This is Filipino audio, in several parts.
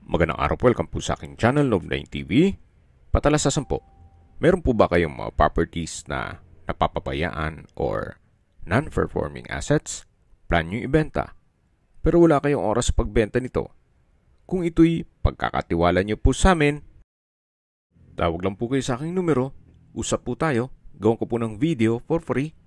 Magandang araw po, welcome po sa aking channel, Love9 TV. Patalasasan po, meron po ba kayong mga properties na napapabayaan or non-performing assets? Plan nyo ibenta, pero wala kayong oras sa pagbenta nito. Kung ito'y pagkakatiwala nyo po sa amin, tawag lang po kayo sa aking numero, usap po tayo, gawin ko po ng video for free.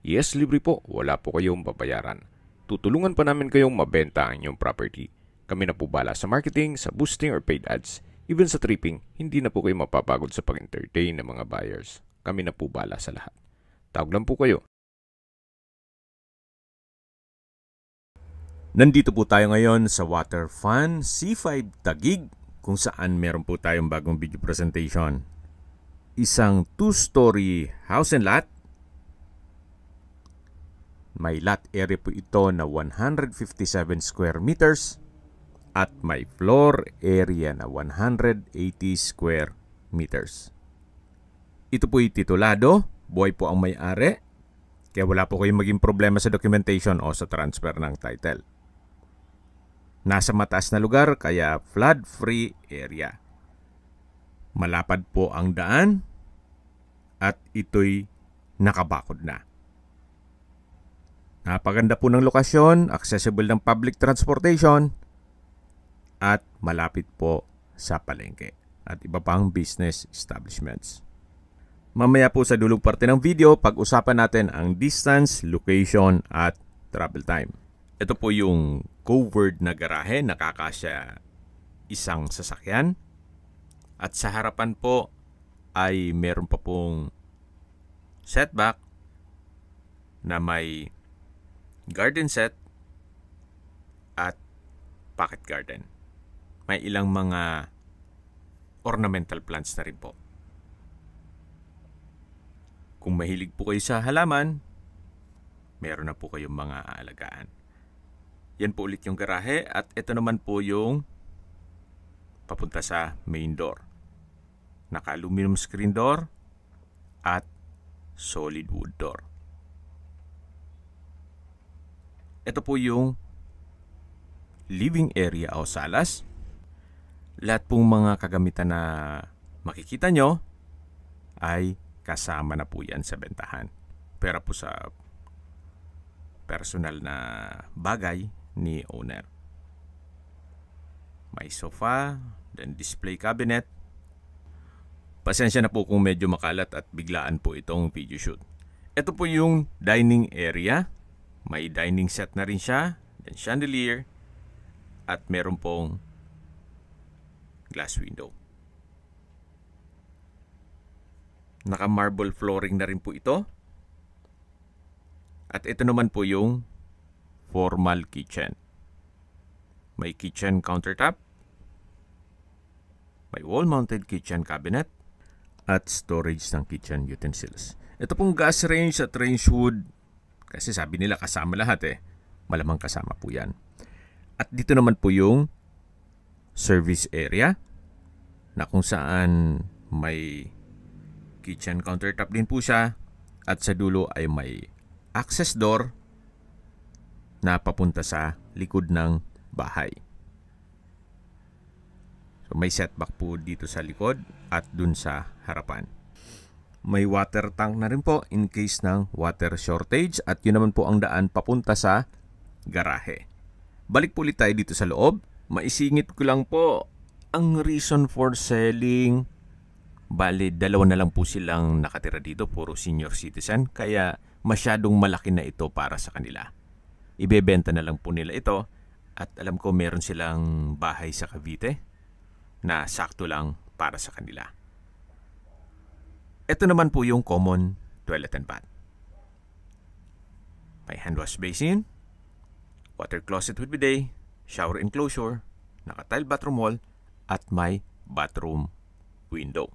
Yes, libre po, wala po kayong babayaran. Tutulungan pa namin kayong mabenta ang inyong property. Kami na po bala sa marketing, sa boosting or paid ads. Even sa tripping, hindi na po kayo mapapagod sa pag-entertain ng mga buyers. Kami na po bala sa lahat. Tawag lang po kayo. Nandito po tayo ngayon sa Water Fun C5 Taguig kung saan meron po tayong bagong video presentation. Isang 2-story house and lot. May lot area po ito na 157 square meters at may floor area na 180 square meters. Ito po'y titulado, buhay po ang may-ari, kaya wala po kayong maging problema sa documentation o sa transfer ng title. Nasa mataas na lugar kaya flood-free area. Malapad po ang daan at ito'y nakabakod na. Napaganda po ng lokasyon, accessible ng public transportation, at malapit po sa palengke at iba pang business establishments. Mamaya po sa dulong parte ng video, pag-usapan natin ang distance, location, at travel time. Ito po yung covered na garahe, nakakasya isang sasakyan. At sa harapan po ay meron pa pong setback na may garden set at pocket garden. May ilang mga ornamental plants na rin po. Kung mahilig po kayo sa halaman, meron na po kayong mga aalagaan. Yan po ulit yung garahe at ito naman po yung papunta sa main door. Naka-aluminum screen door at solid wood door. Ito po yung living area o salas. Lahat pong mga kagamitan na makikita nyo ay kasama na po yan sa bentahan. Pero po sa personal na bagay ni owner. May sofa, then display cabinet. Pasensya na po kung medyo makalat at biglaan po itong video shoot. Ito po yung dining area. May dining set na rin siya, then chandelier, at meron pong glass window. Naka-marble flooring na rin po ito. At ito naman po yung formal kitchen. May kitchen countertop, may wall-mounted kitchen cabinet, at storage ng kitchen utensils. Ito pong gas range at range hood, kasi sabi nila kasama lahat malamang kasama po yan. At dito naman po yung service area na kung saan may kitchen countertop din po siya at sa dulo ay may access door na papunta sa likod ng bahay. So may setback po dito sa likod at dun sa harapan. May water tank na rin po in case ng water shortage at yun naman po ang daan papunta sa garahe. Balik po ulit tayo dito sa loob. Maisingit ko lang po ang reason for selling. Bale, dalawa na lang po silang nakatira dito, puro senior citizen, kaya masyadong malaki na ito para sa kanila. Ibebenta na lang po nila ito at alam ko meron silang bahay sa Cavite na sakto lang para sa kanila. Ito naman po yung common toilet and bath. May hand wash basin, water closet with bidet, shower enclosure, naka-tile bathroom wall, at may bathroom window.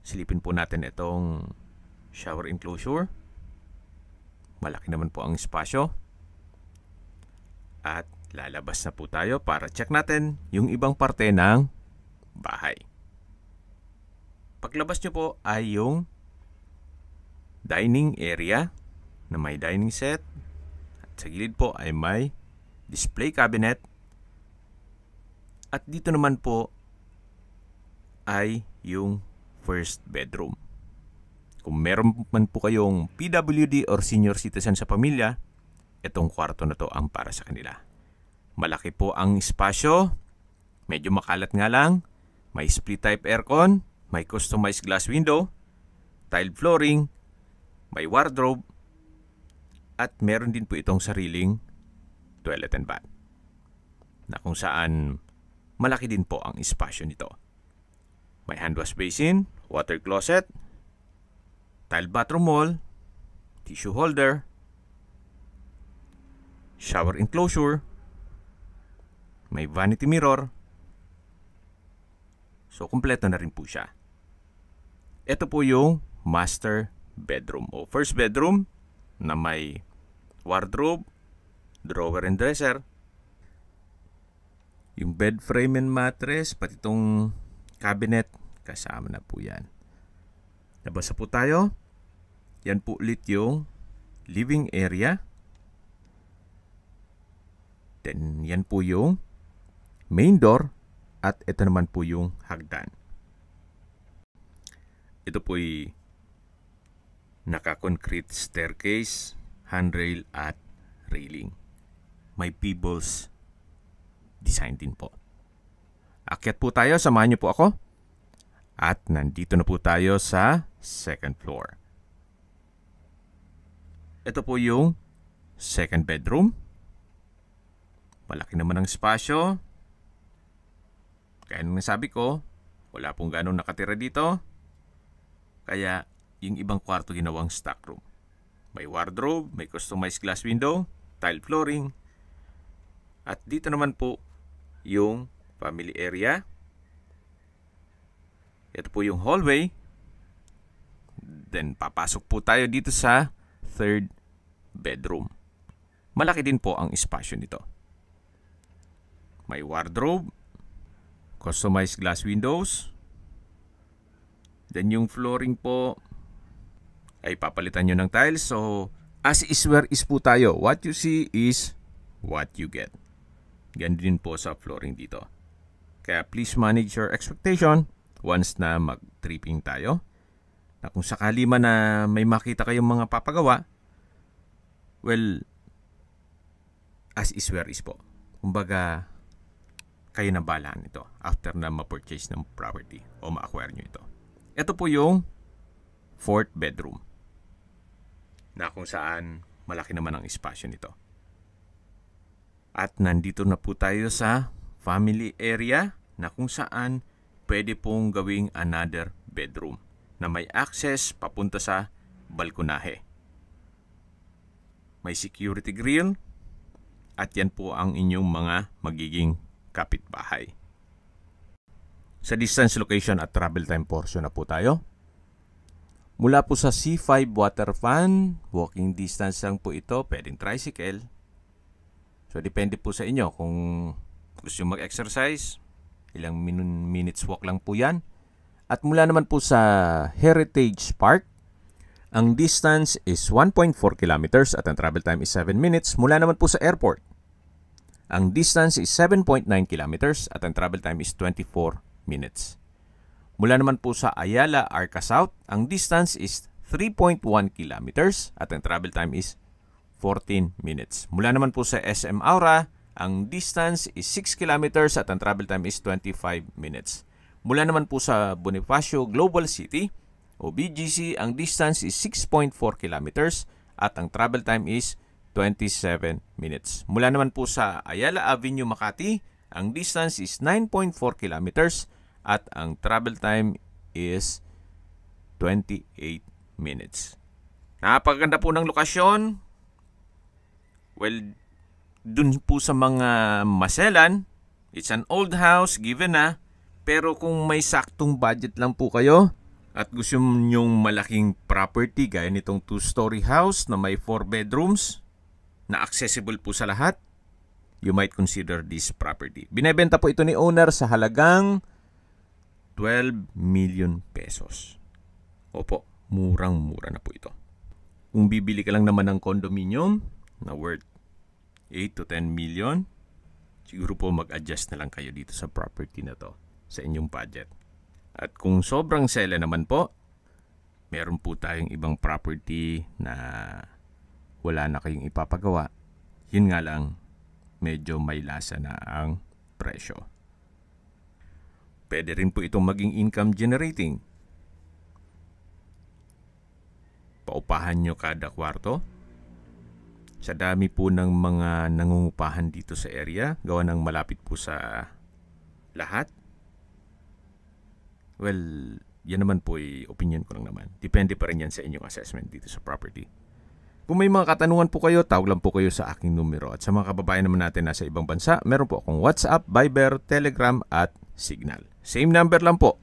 Silipin po natin itong shower enclosure. Malaki naman po ang espasyo. At lalabas na po tayo para check natin yung ibang parte ng bahay. Paglabas nyo po ay yung dining area na may dining set. At sa gilid po ay may display cabinet At dito naman po ay yung first bedroom. Kung meron man po kayong PWD or senior citizen sa pamilya, itong kwarto na to ang para sa kanila. Malaki po ang espasyo, medyo makalat nga lang, may split type aircon, may customized glass window, tiled flooring, may wardrobe, at meron din po itong sariling toilet and bath, na kung saan malaki din po ang espasyo nito. May hand wash basin, water closet, tile bathroom wall, tissue holder, shower enclosure, may vanity mirror. So, kumpleto na rin po siya. Ito po yung master bedroom o first bedroom na may wardrobe, drawer and dresser, yung bed frame and mattress, pati itong cabinet, kasama na po yan. Labas po tayo. Yan po ulit yung living area. Then, yan po yung main door. At ito naman po yung hagdan. Ito po'y naka-concrete staircase, handrail at railing. May pebbles design din po. Akyat po tayo, samahan niyo po ako. At nandito na po tayo sa second floor. Ito po yung second bedroom. Malaki naman ang espasyo. Kaya nung nasabi ko, wala pong ganong nakatira dito. Kaya yung ibang kwarto ginawang stock room. May wardrobe, may customized glass window, tile flooring. At dito naman po yung family area. Ito po yung hallway. Then papasok po tayo dito sa third bedroom. Malaki din po ang espasyo nito. May wardrobe, customized glass windows. Then yung flooring po ay papalitan nyo ng tiles. So as is where is po tayo. What you see is what you get. Ganun din po sa flooring dito. Kaya please manage your expectation once na mag-tripping tayo. Na kung sakali man na may makita kayong mga papagawa, well, as is where is po. Kumbaga, kayo na balaan ito after na ma-purchase ng property o ma-acquire nyo ito. Ito po yung fourth bedroom na kung saan malaki naman ang espasyo nito. At nandito na po tayo sa family area na kung saan pwede pong gawing another bedroom na may access papunta sa balkonahe. May security grill at yan po ang inyong mga magiging kapitbahay. Sa distance, location at travel time portion na po tayo. Mula po sa C5 water fan, walking distance lang po ito, pwedeng tricycle. So depende po sa inyo kung gusto nyo mag-exercise, ilang minutes walk lang po yan. At mula naman po sa Heritage Park, ang distance is 1.4 kilometers at ang travel time is 7 minutes. Mula naman po sa airport, ang distance is 7.9 kilometers at ang travel time is 24 minutes. Mula naman po sa Ayala, Arca South, ang distance is 3.1 kilometers at ang travel time is 14 minutes. Mula naman po sa SM Aura, ang distance is 6 kilometers at ang travel time is 25 minutes. Mula naman po sa Bonifacio Global City o BGC, ang distance is 6.4 kilometers at ang travel time is 27 minutes. Mula naman po sa Ayala Avenue, Makati, ang distance is 9.4 kilometers at ang travel time is 28 minutes. Napakaganda po ng lokasyon. Well, dun po sa mga maselan, it's an old house given na, pero kung may saktong budget lang po kayo at gusto nyong malaking property gaya nitong 2-story house na may 4 bedrooms na accessible po sa lahat, you might consider this property. Binebenta po ito ni owner sa halagang 12 million pesos. Opo, murang-mura na po ito. Kung bibili ka lang naman ng condominium na worth 8 to 10 million, siguro po mag-adjust na lang kayo dito sa property na to sa inyong budget. At kung sobrang sela naman po, meron po tayong ibang property na wala na kayong ipapagawa. Yun nga lang, medyo may lasa na ang presyo. Pwede rin po itong maging income generating. Paupahan nyo kada kwarto. Sa dami po ng mga nangungupahan dito sa area, gawa ng malapit po sa lahat. Well, yan naman po ay opinion ko lang naman. Depende pa rin yan sa inyong assessment dito sa property. Kung may mga katanungan po kayo, tawag lang po kayo sa aking numero. At sa mga kababayan naman natin nasa ibang bansa, meron po akong WhatsApp, Viber, Telegram at Signal. Same number lang po,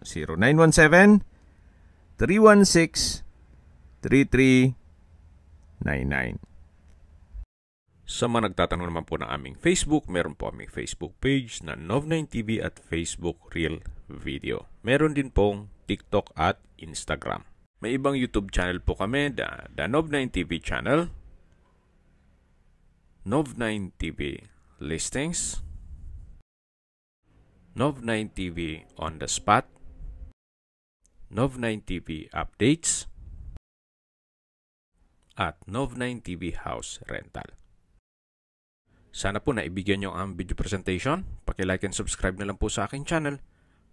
0917-316-3399. Sa mga nagtatanong naman po ng aming Facebook, meron po aming Facebook page na Nov9TV at Facebook Real Video. Meron din pong TikTok at Instagram. May ibang YouTube channel po kami, the Nov9TV channel, Nov9TV Listings, Nov9TV On The Spot, Nov9TV Updates, at Nov9TV House Rental. Sana po naibigyan nyo ang video presentation. Paki-like and subscribe na lang po sa aking channel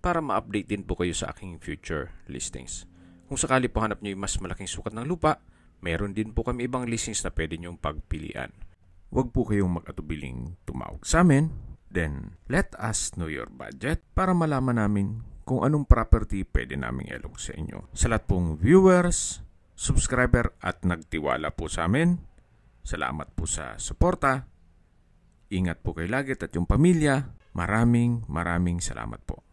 para ma-update din po kayo sa aking future listings. Kung sakali po hanap nyo yung mas malaking sukat ng lupa, meron din po kami ibang listings na pwede nyong pagpilian. Huwag po kayong mag-atubiling tumawag sa amin. Then, let us know your budget para malaman namin kung anong property pwede naming ilog sa inyo. Sa lahat pong viewers, subscriber at nagtiwala po sa amin, salamat po sa suporta. Ingat po kayo lagi at yung pamilya. Maraming salamat po.